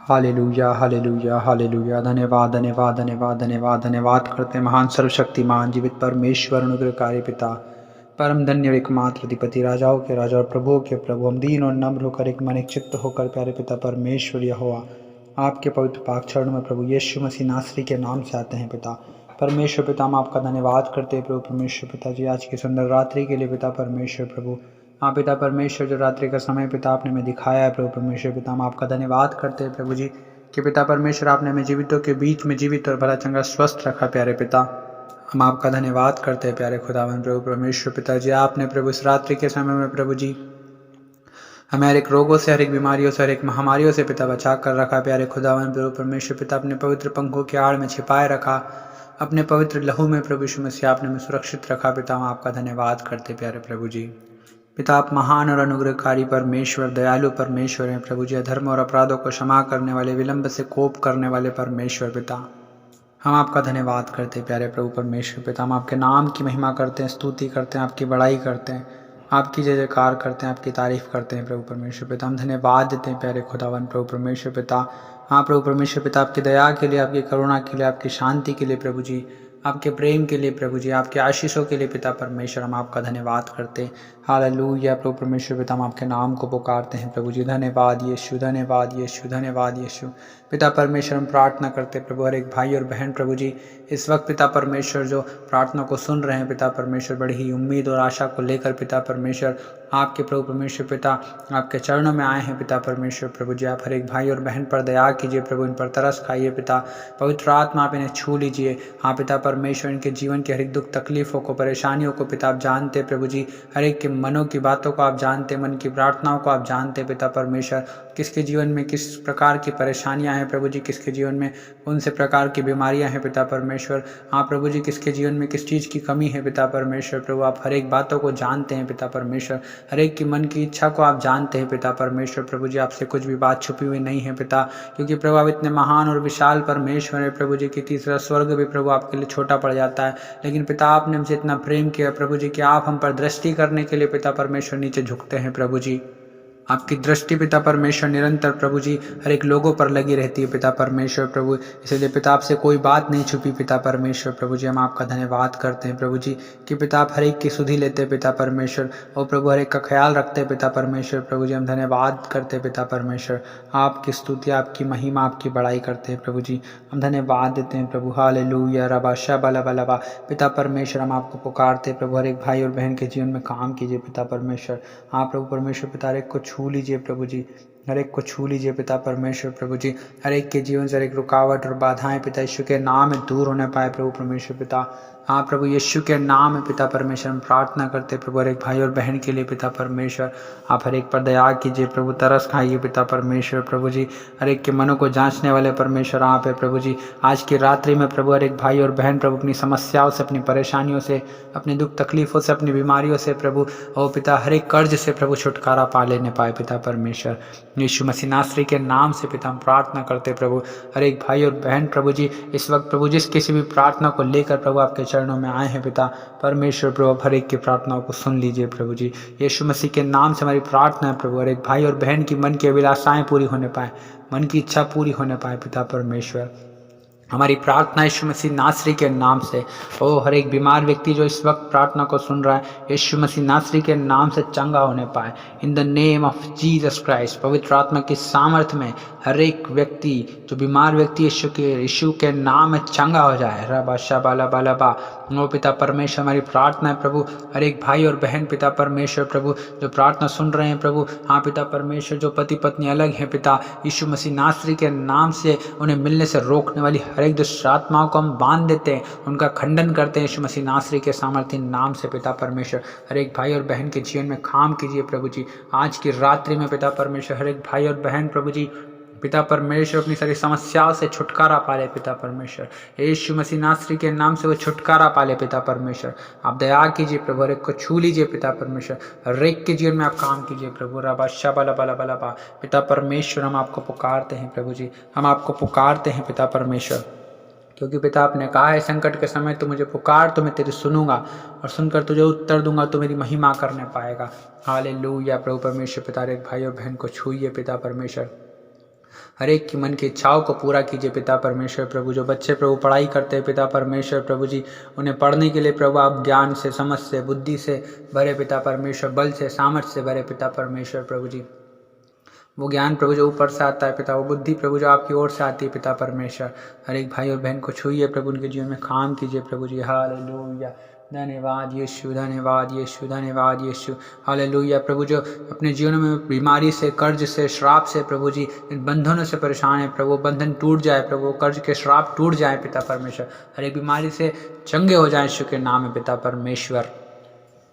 Hallelujah hallelujah hallelujah. धन्यवाद धन्यवाद धन्यवाद धन्यवाद धन्यवाद करते हैं महान सर्वशक्तिमान जीवित परमेश्वर अनुग्रहकारी पिता, परम धन्य और एकमात्र अधिपति, राजाओं के राजा और प्रभुओं के प्रभु। हम दीन और नम्र होकर एक मन एक चित्त होकर प्यारे पिता परमेश्वर यहोवा आपके पवित्र पाक चरणों में प्रभु यीशु मसीह नासरी के नाम से आते हैं पिता परमेश्वर। पिता हम आपका धन्यवाद करते हैं प्रभु परमेश्वर पिताजी, आज की सुंदर रात्रि के लिए पिता परमेश्वर प्रभु। हाँ पिता परमेश्वर, जो रात्रि का समय पिता आपने हमें दिखाया है प्रभु परमेश्वर पिता, हम आपका धन्यवाद करते हैं प्रभु जी कि पिता परमेश्वर आपने हमें जीवितों के बीच में जीवित और भला चंगा स्वस्थ रखा प्यारे पिता। हम आपका धन्यवाद करते हैं प्यारे खुदावन प्रभु परमेश्वर पिताजी। आपने प्रभु इस रात्रि के समय में प्रभु जी हमें हर एक रोगों से, हर एक बीमारियों से, हर एक महामारियों से पिता बचा कर रखा प्यारे खुदावन प्रभु परमेश्वर पिता। अपने पवित्र पंखों के आड़ में छिपाए रखा, अपने पवित्र लहू में प्रभु यीशु मसीह आपने हमें सुरक्षित रखा पिता। हम आपका धन्यवाद करते प्यारे प्रभु जी। पिता आप महान और अनुग्रहकारी परमेश्वर, दयालु परमेश्वर हैं प्रभु जी। अधर्म और अपराधों को क्षमा करने वाले, विलंब से कोप करने वाले परमेश्वर पिता, हम आपका धन्यवाद करते हैं प्यारे प्रभु परमेश्वर पिता। हम आपके नाम की महिमा करते हैं, स्तुति करते हैं, आपकी बड़ाई करते हैं, आपकी जय जयकार करते हैं, आपकी तारीफ करते हैं प्रभु परमेश्वर पिता। हम धन्यवाद देते हैं प्यारे खुदावन प्रभु परमेश्वर पिता। हाँ प्रभु परमेश्वर पिता, आपकी दया के लिए, आपकी करुणा के लिए, आपकी शांति के लिए प्रभु जी, आपके प्रेम के लिए प्रभु जी, आपके आशीषों के लिए पिता परमेश्वर हम आपका धन्यवाद करते हैं। हालेलुया प्रभु परमेश्वर पिता, हम आपके नाम को पुकारते हैं प्रभु जी। धन्यवाद यीशु, धन्यवाद यीशु, धन्यवाद यीशु। पिता परमेश्वर हम प्रार्थना करते हैं प्रभु हर एक भाई और बहन प्रभु जी इस वक्त पिता परमेश्वर जो प्रार्थना को सुन रहे हैं पिता परमेश्वर, बड़ी ही उम्मीद और आशा को लेकर पिता परमेश्वर आपके प्रभु परमेश्वर पिता आपके चरणों में आए हैं पिता परमेश्वर प्रभु जी। आप हर एक भाई और बहन पर दया कीजिए प्रभु, इन पर तरस खाइए पिता। पवित्र आत्मा आप इन्हें छू लीजिए। हाँ पिता परमेश्वर, इनके जीवन के हर एक दुख तकलीफों को, परेशानियों को पिता आप जानते प्रभु जी। हर एक के मनों की बातों को आप जानते, मन की प्रार्थनाओं को आप जानते पिता परमेश्वर। किसके जीवन में किस प्रकार की परेशानियां हैं प्रभु जी, किसके जीवन में कौन से प्रकार की बीमारियां हैं पिता परमेश्वर। हाँ प्रभु जी, किसके जीवन में किस चीज़ की कमी है पिता परमेश्वर प्रभु, आप हर एक बातों को जानते हैं पिता परमेश्वर। हर एक की मन की इच्छा को आप जानते हैं पिता परमेश्वर प्रभु जी। आपसे कुछ भी बात छुपी हुई नहीं है पिता, क्योंकि प्रभु आप इतने महान और विशाल परमेश्वर है प्रभु जी कि तीसरा स्वर्ग भी प्रभु आपके लिए छोटा पड़ जाता है। लेकिन पिता आपने हमसे इतना प्रेम किया प्रभु जी कि आप हम पर दृष्टि करने के लिए पिता परमेश्वर नीचे झुकते हैं प्रभु जी। आपकी दृष्टि पिता परमेश्वर निरंतर प्रभु जी हर एक लोगों पर लगी रहती है पिता परमेश्वर प्रभु। इसलिए पिता आपसे कोई बात नहीं छुपी पिता परमेश्वर प्रभु जी। हम आपका धन्यवाद करते हैं प्रभु जी कि पिता आप हर एक की सुधि लेते हैं पिता परमेश्वर, और प्रभु हर एक का ख्याल रखते हैं पिता परमेश्वर प्रभु जी। हम धन्यवाद करते हैं पिता परमेश्वर, आपकी स्तुति, आपकी महिमा, आपकी बड़ाई करते हैं प्रभु जी। हम धन्यवाद देते हैं प्रभु। हालेलुया रबा शबा बलबा। पिता परमेश्वर हम आपको पुकारते हैं प्रभु, हर एक भाई और बहन के जीवन में काम कीजिए पिता परमेश्वर। हाँ प्रभु परमेश्वर पिता, हर एक को छू लीजिए प्रभु जी, हर एक को छू लीजिए पिता परमेश्वर प्रभु जी। हर एक के जीवन से हर एक रुकावट और बाधाएं पिता यीशु के नाम में दूर होने पाए प्रभु परमेश्वर पिता। हाँ प्रभु यीशु के नाम में पिता परमेश्वर हम प्रार्थना करते प्रभु हर एक भाई और बहन के लिए पिता परमेश्वर। आप हर एक पर दया कीजिए प्रभु, तरस खाइए पिता परमेश्वर प्रभु जी। हर एक के मनों को जांचने वाले परमेश्वर आप है प्रभु जी। आज की रात्रि में प्रभु हर एक भाई और बहन प्रभु अपनी समस्याओं से, अपनी परेशानियों से, अपनी दुख तकलीफों से, अपनी बीमारियों से प्रभु ओ पिता हर एक कर्ज से प्रभु छुटकारा पा लेने पाए पिता परमेश्वर। यीशु मसीह नासरी के नाम से पिता हम प्रार्थना करते प्रभु हर एक भाई और बहन प्रभु जी इस वक्त प्रभु जिस किसी भी प्रार्थना को लेकर प्रभु आपके चरणों में आए हैं पिता परमेश्वर प्रभु, हर एक की प्रार्थनाओं को सुन लीजिए प्रभु जी। यीशु मसीह के नाम से हमारी प्रार्थना है प्रभु, हर एक भाई और बहन की मन की अभिलाषाएं पूरी होने पाए, मन की इच्छा पूरी होने पाए पिता परमेश्वर। हमारी प्रार्थना यीशु मसीह नासरी के नाम से ओ हर एक बीमार व्यक्ति जो इस वक्त प्रार्थना को सुन रहा है यीशु मसीह नासरी के नाम से चंगा होने पाए in the name of Jesus Christ. पवित्र आत्मा की सामर्थ्य में हर एक व्यक्ति जो बीमार व्यक्ति यीशु के नाम में चंगा हो जाए। रबा शबा बा ओ पिता परमेश्वर, हमारी प्रार्थना है प्रभु हर एक भाई और बहन पिता परमेश्वर प्रभु जो प्रार्थना सुन रहे हैं प्रभु। हाँ पिता परमेश्वर, जो पति पत्नी अलग हैं पिता यीशु मसीह नासरी के नाम से उन्हें मिलने से रोकने वाली हर एक दुष्ट आत्माओं को हम बांध देते हैं, उनका खंडन करते हैं यीशु मसीह नासरी के सामर्थ्य नाम से पिता परमेश्वर। हर एक भाई और बहन के जीवन में काम कीजिए प्रभु जी। आज की रात्रि में पिता परमेश्वर हर एक भाई और बहन प्रभु जी पिता परमेश्वर अपनी सारी समस्याओं से छुटकारा पाले पिता परमेश्वर। यीशु मसीह नासरी के नाम से वो छुटकारा पाले पिता परमेश्वर। आप दया कीजिए प्रभु, हर एक को छू लीजिए पिता परमेश्वर। हर एक के जीवन में आप काम कीजिए प्रभु। रबा शबा बला पिता परमेश्वर, हम आपको पुकारते हैं प्रभु जी, हम आपको पुकारते हैं पिता परमेश्वर, क्योंकि पिता आपने कहा है संकट के समय तू मुझे पुकार तो मैं तेरी सुनूंगा और सुनकर तुझे उत्तर दूंगा, तो मेरी महिमा करने पाएगा। हालेलुया प्रभु परमेश्वर पिता, एक भाई और बहन को छूइए पिता परमेश्वर। हर एक की मन की इच्छाओं को पूरा कीजिए पिता परमेश्वर प्रभु। जो बच्चे प्रभु पढ़ाई करते हैं पिता परमेश्वर प्रभु जी, उन्हें पढ़ने के लिए प्रभु आप ज्ञान से, समझ से, बुद्धि से भरे पिता परमेश्वर, बल से, सामर्थ्य से भरे पिता परमेश्वर प्रभु जी। वो ज्ञान प्रभु जो ऊपर से आता है पिता, वो बुद्धि प्रभु जो आपकी ओर से आती है पिता परमेश्वर। हर एक भाई और बहन को छूइए प्रभु, उनके जीवन में काम कीजिए प्रभु जी। हालेलुया, धन्यवाद यीशु, धन्यवाद यीशु, धन्यवाद यीशु। हालेलुया प्रभु, जो अपने जीवन में बीमारी से, कर्ज से, श्राप से प्रभु जी, इन बंधनों से परेशान है प्रभु, बंधन टूट जाए प्रभु, कर्ज के श्राप टूट जाए पिता परमेश्वर। हर एक बीमारी से चंगे हो जाए यीशु के नाम में पिता परमेश्वर।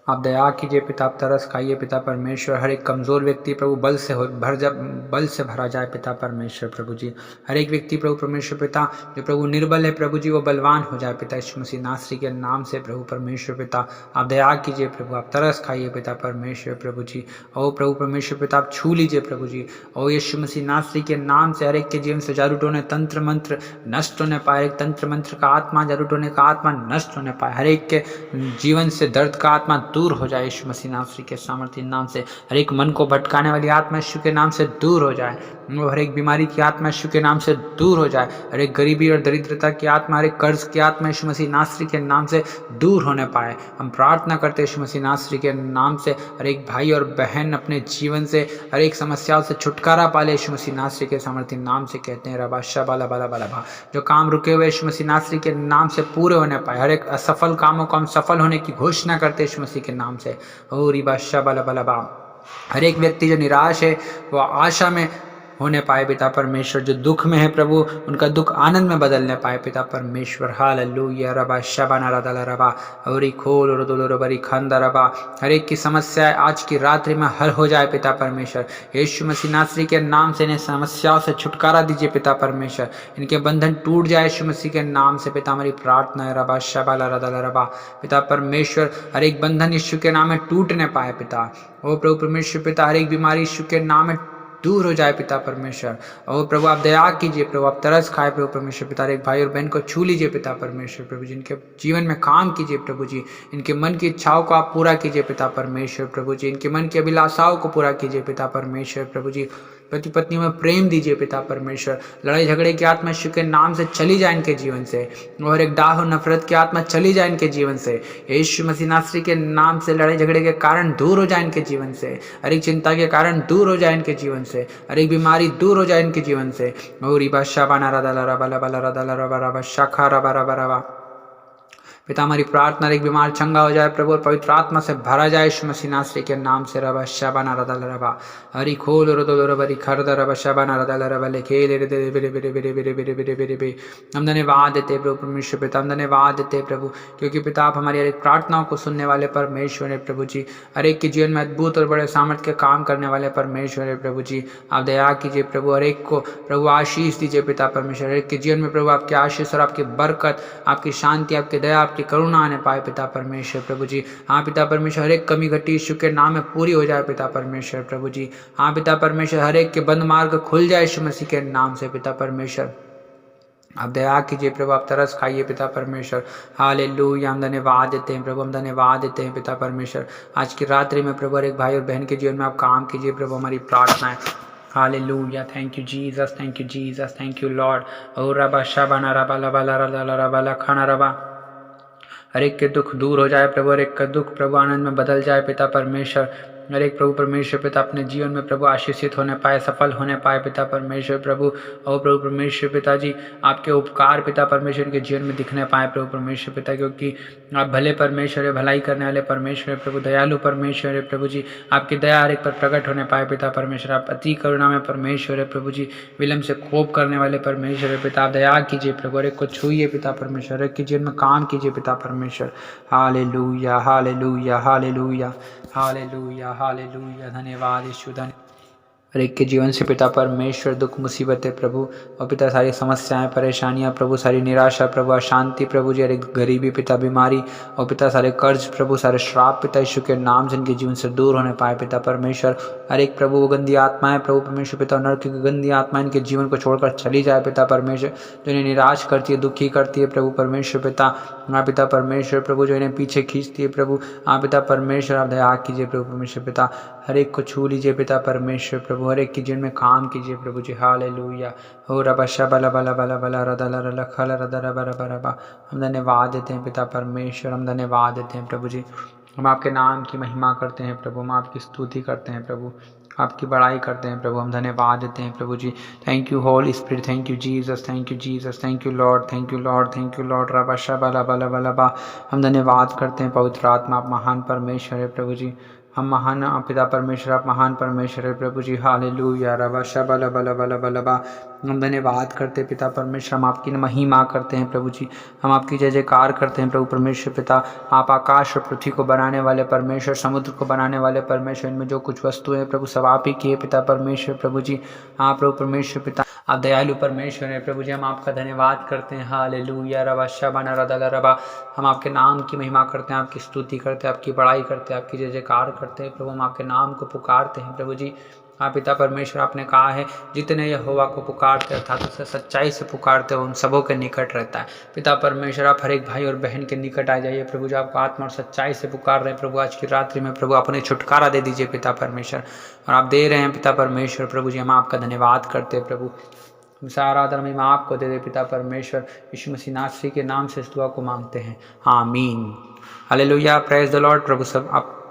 आप दया कीजिए पिता, आप तरस खाइए पिता परमेश्वर। हर एक कमज़ोर व्यक्ति प्रभु बल से भरा जाए पिता परमेश्वर प्रभु जी। हर एक व्यक्ति प्रभु परमेश्वर पिता जो प्रभु निर्बल है प्रभु जी, वो बलवान हो जाए पिता यीशु मसीह नासरी के नाम से प्रभु परमेश्वर पिता। आप दया कीजिए प्रभु, आप तरस खाइए पिता परमेश्वर प्रभु जी। ओ प्रभु परमेश्वर पिता, आप छू लीजिए प्रभु जी। ओ यीशु मसीह नासरी के नाम से हर एक के जीवन से जादू टोने, तंत्र मंत्र नष्ट होने पाए। एक तंत्र मंत्र का आत्मा, जादू टोने का आत्मा नष्ट होने पाए। हर एक के जीवन से दर्द का आत्मा दूर हो जाए यीशु मसीह नासरी के सामर्थ्य नाम से। हर एक मन को भटकाने वाली आत्मा यीशु के नाम से दूर हो जाए। हर एक बीमारी की आत्मा यीशु के नाम से दूर हो जाए। हर एक गरीबी और दरिद्रता की आत्मा, हर एक कर्ज की आत्मा यीशु मसीह नासरी के नाम से दूर होने पाए। हम प्रार्थना करते हैं यीशु मसीह नासरी के नाम से, हर एक भाई और बहन अपने जीवन से हर एक समस्याओं से छुटकारा पाले यीशु मसीह नासरी के सामर्थ्य नाम से। कहते हैं रबा शबाला बाला बाला बा, जो काम रुके हुए यीशु मसीह नासरी के नाम से पूरे होने पाए। हर एक असफल कामों को हम सफल होने की घोषणा करते हैं यीशु मसीह के नाम से। ओ रिबा शबाला बाला बा, हर एक व्यक्ति जो निराश है वो आशा में होने पाए पिता परमेश्वर। जो दुख में है प्रभु, उनका दुख आनंद में बदलने पाए पिता परमेश्वर। हालेलुया रबा शबाना रदला रबा औरी खोल रदुल रबरी खंदा रबा। हर एक की समस्या आज की रात्रि में हल हो जाए पिता परमेश्वर। यीशु मसीह नासरी के नाम से इन्हें समस्याओं से छुटकारा दीजिए पिता परमेश्वर। इनके बंधन टूट जाए यीशु मसीह के नाम से पिता। हमारी प्रार्थना है रबा शबाला रदला रबा पिता परमेश्वर। हर एक बंधन यीशु के नाम में टूटने पाए पिता। ओ प्रभु परमेश्वर पिता, हर एक बीमारी यीशु के नाम में दूर हो जाए पिता परमेश्वर। और प्रभु आप दया कीजिए प्रभु, आप तरस खाए प्रभु परमेश्वर पिता। एक भाई और बहन को छू लीजिए पिता परमेश्वर प्रभु जी। इनके जीवन में काम कीजिए प्रभु जी। इनके मन की इच्छाओं को आप पूरा कीजिए पिता परमेश्वर प्रभु जी। इनके मन की अभिलाषाओं को पूरा कीजिए पिता परमेश्वर प्रभु जी। पति पत्नी में प्रेम दीजिए पिता परमेश्वर। लड़ाई झगड़े की आत्मा यीशु के नाम से चली जाए इनके जीवन से। और एक डाह और नफरत की आत्मा चली जाए इनके जीवन से। यीशु मसीह नासरी के नाम से लड़ाई झगड़े के कारण दूर हो जाए इनके जीवन से। हर एक चिंता के कारण दूर हो जाए इनके जीवन से। हर एक बीमारी दूर हो जाए इनके जीवन से। और रिबा शाबाना रदला रबा लबा रदला रबा रबा शाखा रबा रबा रबा पिता। हमारी प्रार्थना एक बीमार चंगा हो जाए प्रभु और पवित्र आत्मा से भरा जाए यीशु मसीह नासरी के नाम से। रबा शबाना रदल रबा हरि खोल रदल रबरी खरद रबा शबाना रदल रबा लेखे ले रे बेरे बेरे बेरे बेरे बेरे बेरे बेरे बे। हम धन्यवाद देते प्रभु परमेश्वर पिता, हम धन्यवाद देते प्रभु, क्योंकि पिता आप हमारी हर एक प्रार्थनाओं को सुनने वाले परमेश्वर है प्रभु जी। हर एक के जीवन में अद्भुत और बड़े सामर्थ्य के काम करने वाले परमेश्वर है प्रभु जी। आप दया कीजिए प्रभु, हर एक को प्रभु आशीष दीजिए पिता परमेश्वर। हर एक के जीवन में प्रभु आपकी आशीष और आपकी बरकत, आपकी शांति, आपकी दया, आपकी करुणा आने पाए पिता परमेश्वर प्रभु जी। हाँ पिता परमेश्वर, हर एक कमी घटी यीशु के नाम में पूरी हो जाए पिता परमेश्वर प्रभु जी। हाँ पिता परमेश्वर, हर एक के बंद मार्ग खुल जाए यीशु मसीह के नाम से पिता परमेश्वर। आप दया कीजिए प्रभु, आप तरस खाइए पिता परमेश्वर। हालेलुया, हम धन्यवाद देते हैं प्रभु, हम धन्यवाद देते हैं पिता परमेश्वर। आज की रात्रि में प्रभु हर एक भाई और बहन के जीवन में आप काम कीजिए प्रभु, हमारी प्रार्थना है। Hallelujah, thank you Jesus, thank you Jesus, thank you Lord. और रबा शबाना रबा लबा रबा लखाना रबा। हर एक के दुख दूर हो जाए प्रभु, हर एक का दुख प्रभु आनंद में बदल जाए पिता परमेश्वर। हर एक प्रभु परमेश्वर पिता अपने जीवन में प्रभु आशीषित होने पाए, सफल होने पाए पिता परमेश्वर प्रभु। और प्रभु परमेश्वर पिता जी, आपके उपकार पिता परमेश्वर के जीवन में दिखने पाए प्रभु परमेश्वर पिता, क्योंकि आप भले परमेश्वर है, भलाई करने वाले परमेश्वर है प्रभु, दयालु परमेश्वर है प्रभु जी। आपकी दया हर एक पर प्रकट होने पाए पिता परमेश्वर। आप अति करुणा में परमेश्वर है प्रभु जी, विलम्ब से कोप करने वाले परमेश्वर है पिता। आप दया कीजिए प्रभु, हर एक को छूइए पिता परमेश्वर, हर एक के जीवन में काम कीजिए पिता परमेश्वर। Hallelujah, hallelujah, hallelujah, hallelujah, hallelujah, धन्यवाद यीशु, धन्यवाद। हर एक के जीवन से पिता परमेश्वर दुख मुसीबतें प्रभु और पिता सारी समस्याएं, परेशानियां प्रभु, सारी निराशा प्रभु, अशांति प्रभु जी, हर एक गरीबी पिता, बीमारी और पिता सारे कर्ज प्रभु, सारे श्राप पिता यीशु के नाम से इनके जीवन से दूर होने पाए पिता परमेश्वर। हर एक प्रभु वो गंदी आत्माएं प्रभु परमेश्वर पिता, नरक की गंदी आत्माएं इनके जीवन को छोड़कर चली जाए पिता परमेश्वर, जो इन्हें निराश करती है, दुखी करती है प्रभु परमेश्वर पिता। हाँ पिता परमेश्वर प्रभु, जो इन्हें पीछे खींचती है प्रभु। हाँ पिता परमेश्वर, आप दया कीजिए प्रभु परमेश्वर पिता, हर एक को छू लीजिए पिता परमेश्वर प्रभु। प्रभु, हर एक की जिनमें काम कीजिए प्रभु जी। हालेलुया। हो रबशा बला बला बला बला रदला रला खल रदरा बरा बरा बा। हम धन्यवाद देते हैं पिता परमेश्वर, हम धन्यवाद देते हैं प्रभु जी। हम आपके नाम की महिमा करते हैं प्रभु, हम आपकी स्तुति करते हैं प्रभु, आपकी बड़ाई करते हैं प्रभु, हम धन्यवाद देते हैं प्रभु जी। Thank you holy spirit, thank you Jesus, thank you Jesus, thank you Lord, thank you Lord, thank you Lord. रबशा बला बला बला बा। हम धन्यवाद करते हैं पवित्र आत्मा, आप महान परमेश्वर है प्रभु जी। हम महान पिता परमेश्वर, आप महान परमेश्वर है प्रभु जी। हालेलुया। रबशा बला बला बला बला बा। हम धन्यवाद करते हैं पिता परमेश्वर, हम आपकी महिमा करते हैं प्रभु जी, हम आपकी जय जयकार करते हैं प्रभु परमेश्वर पिता। आप आकाश और पृथ्वी को बनाने वाले परमेश्वर, समुद्र को बनाने वाले परमेश्वर, इनमें जो कुछ वस्तुएं हैं प्रभु सब आप ही की है पिता परमेश्वर प्रभु जी। हाँ प्रभु परमेश्वर पिता, आप दयालु परमेश्वर है प्रभु जी, हम आपका धन्यवाद करते हैं। हालेलुया। रबशा बना रदला रबा। हम आपके नाम की महिमा करते हैं, आपकी स्तुति करते हैं, आपकी बड़ाई करते हैं, आपकी जय जयकार करते हैं प्रभु। हम आपके नाम को पुकारते हैं प्रभु जी। हाँ पिता परमेश्वर, आपने कहा है जितने यहोवा को पुकारते अर्थात उसे सच्चाई से पुकारते हो उन सबों के निकट रहता है। पिता परमेश्वर, आप हर एक भाई और बहन के निकट आ जाइए प्रभु जी। आपको आत्मा और सच्चाई से पुकार रहे हैं प्रभु। आज की रात्रि में प्रभु अपने छुटकारा दे दीजिए पिता परमेश्वर, और आप दे रहे हैं पिता परमेश्वर प्रभु जी। हम आपका धन्यवाद करते हैं प्रभु। हम सारा आदर महिमा आपको दे दे पिता परमेश्वर। यीशु मसीह नासरी के नाम से इस दुआ को मांगते हैं, amen. Hallelujah. Praise the Lord.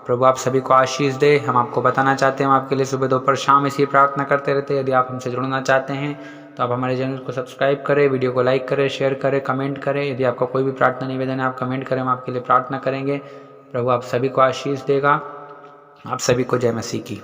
प्रभु आप सभी को आशीष दे। हम आपको बताना चाहते हैं, हम आपके लिए सुबह दोपहर शाम इसी प्रार्थना करते रहते हैं। यदि आप हमसे जुड़ना चाहते हैं तो आप हमारे चैनल को सब्सक्राइब करें, वीडियो को लाइक करें, शेयर करें, कमेंट करें। यदि आपका कोई भी प्रार्थना निवेदन है आप कमेंट करें, हम आपके लिए प्रार्थना करेंगे। प्रभु आप सभी को आशीष देगा। आप सभी को जय मसीह की।